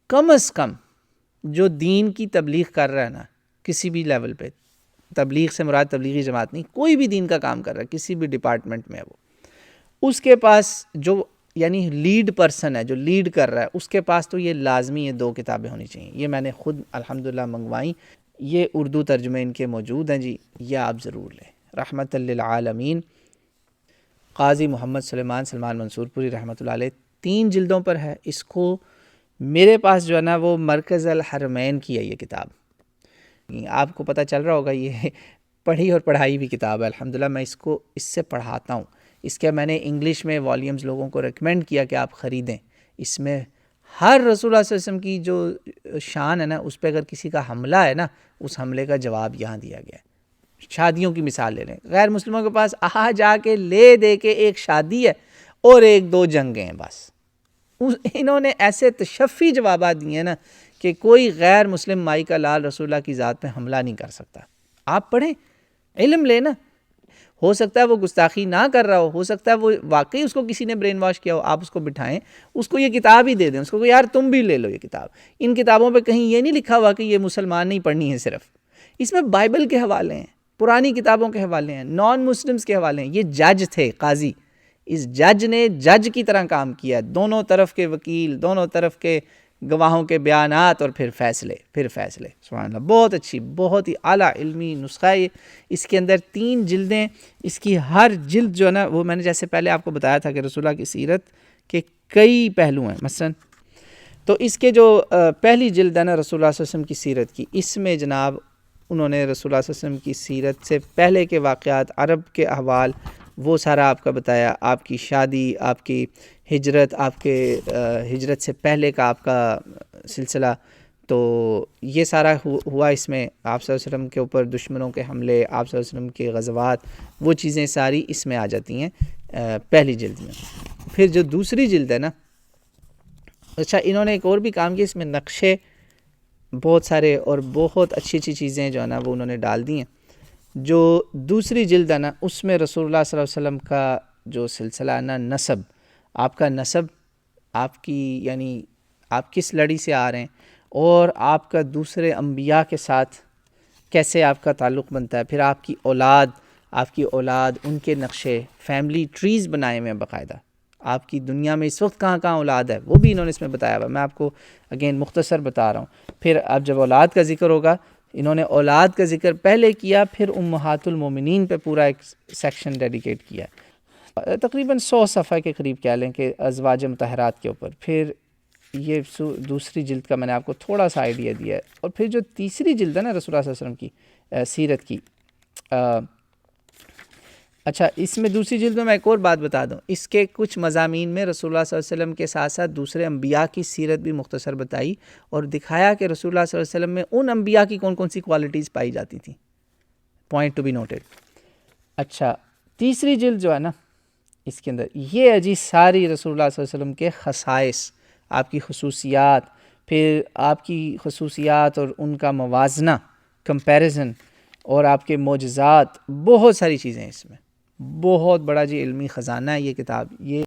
کم از کم جو دین کی تبلیغ کر رہا ہے نا کسی بھی لیول پہ، تبلیغ سے مراد تبلیغی جماعت نہیں، کوئی بھی دین کا کام کر رہا ہے کسی بھی ڈپارٹمنٹ میں ہے وہ، اس کے پاس جو یعنی لیڈ پرسن ہے جو لیڈ کر رہا ہے اس کے پاس تو یہ لازمی یہ 2 کتابیں ہونی چاہیے. یہ میں نے خود الحمدللہ منگوائیں، یہ اردو ترجمے ان کے موجود ہیں جی، یہ آپ ضرور لیں. رحمت للعالمین قاضی محمد سلمان منصور پوری رحمۃ اللہ علیہ، 3 جلدوں پر ہے. اس کو میرے پاس جو ہے نا وہ مرکز الحرمین کی ہے یہ کتاب. آپ کو پتہ چل رہا ہوگا یہ پڑھی اور پڑھائی بھی کتاب ہے الحمدللہ. میں اس سے پڑھاتا ہوں. اس کے میں نے انگلش میں والیومز لوگوں کو ریکمینڈ کیا کہ آپ خریدیں. اس میں ہر رسول اللہ صلی اللہ علیہ وسلم کی جو شان ہے نا اس پہ اگر کسی کا حملہ ہے نا اس حملے کا جواب یہاں دیا گیا ہے. شادیوں کی مثال لے لیں، غیر مسلموں کے پاس جا کے لے دے کے ایک شادی ہے اور 1-2 جنگیں ہیں بس. انہوں نے ایسے تشفی جوابات دیے ہیں نا کہ کوئی غیر مسلم مائی کا لال رسول اللہ کی ذات پہ حملہ نہیں کر سکتا. آپ پڑھیں، علم لیں نا. ہو سکتا ہے وہ گستاخی نہ کر رہا ہو سکتا ہے وہ واقعی اس کو کسی نے برین واش کیا ہو، آپ اس کو بٹھائیں، اس کو یہ کتاب ہی دے دیں، اس کو یار تم بھی لے لو یہ کتاب. ان کتابوں پہ کہیں یہ نہیں لکھا ہوا کہ یہ مسلمان نہیں پڑھنی ہے صرف. اس میں بائبل کے حوالے ہیں، پرانی کتابوں کے حوالے ہیں، نان مسلمز کے حوالے ہیں. یہ جج تھے، قاضی، اس جج نے جج کی طرح کام کیا، دونوں طرف کے وکیل، دونوں طرف کے گواہوں کے بیانات اور پھر فیصلے. سبحان اللہ، بہت اچھی، بہت ہی اعلیٰ علمی نسخہ ہے. اس کے اندر 3 جلدیں، اس کی ہر جلد جو ہے نا وہ میں نے جیسے پہلے آپ کو بتایا تھا کہ رسول اللہ کی سیرت کے کئی پہلو ہیں. مثلا تو اس کے جو پہلی جلد ہے نا رسول اللہ صلی اللہ علیہ وسلم کی سیرت کی، اس میں جناب انہوں نے رسول اللہ صلی اللہ علیہ وسلم کی سیرت سے پہلے کے واقعات، عرب کے احوال، وہ سارا آپ کا بتایا. آپ کی شادی، آپ کی ہجرت، آپ کے ہجرت سے پہلے کا آپ کا سلسلہ، تو یہ سارا ہوا. اس میں آپ صلی اللہ علیہ وسلم کے اوپر دشمنوں کے حملے، آپ صلی اللہ علیہ وسلم کے غزوات، وہ چیزیں ساری اس میں آ جاتی ہیں پہلی جلد میں. پھر جو دوسری جلد ہے نا، اچھا انہوں نے ایک اور بھی کام کیا، اس میں نقشے بہت سارے اور بہت اچھی اچھی چیزیں جو ہے نا وہ انہوں نے ڈال دی ہیں. جو دوسری جلد ہے نا اس میں رسول اللہ صلی اللہ علیہ وسلم کا جو سلسلہ ہے نا، نسب، آپ کا نسب، آپ کی یعنی آپ کس لڑی سے آ رہے ہیں اور آپ کا دوسرے انبیاء کے ساتھ کیسے آپ کا تعلق بنتا ہے. پھر آپ کی اولاد، ان کے نقشے، فیملی ٹریز بنائے ہوئے ہیں باقاعدہ. آپ کی دنیا میں اس وقت کہاں اولاد ہے وہ بھی انہوں نے اس میں بتایا ہوا. میں آپ کو اگین مختصر بتا رہا ہوں. پھر اب جب اولاد کا ذکر ہوگا، انہوں نے اولاد کا ذکر پہلے کیا، پھر امہات المومنین پہ پورا ایک سیکشن ڈیڈیکیٹ کیا، تقریباً 100 صفحہ کے قریب کہہ لیں کہ ازواج مطہرات کے اوپر. پھر یہ دوسری جلد کا میں نے آپ کو تھوڑا سا آئیڈیا دیا ہے. اور پھر جو تیسری جلد ہے نا رسول اللہ صلی اللہ علیہ وسلم کی سیرت کی، اچھا اس میں دوسری جلد میں ایک اور بات بتا دوں، اس کے کچھ مضامین میں رسول اللہ صلی اللہ علیہ وسلم کے ساتھ ساتھ دوسرے انبیاء کی سیرت بھی مختصر بتائی اور دکھایا کہ رسول اللہ صلی اللہ علیہ وسلم میں ان انبیاء کی کون کون سی کوالٹیز پائی جاتی تھیں. Point to be noted. اچھا تیسری جلد جو ہے نا اس کے اندر یہ ہے جی ساری رسول اللہ صلی اللہ علیہ وسلم کے خصائص، آپ کی خصوصیات، پھر آپ کی خصوصیات اور ان کا موازنہ، کمپیریزن، اور آپ کے معجزات، بہت ساری چیزیں اس میں. بہت بڑا جی علمی خزانہ ہے یہ کتاب. یہ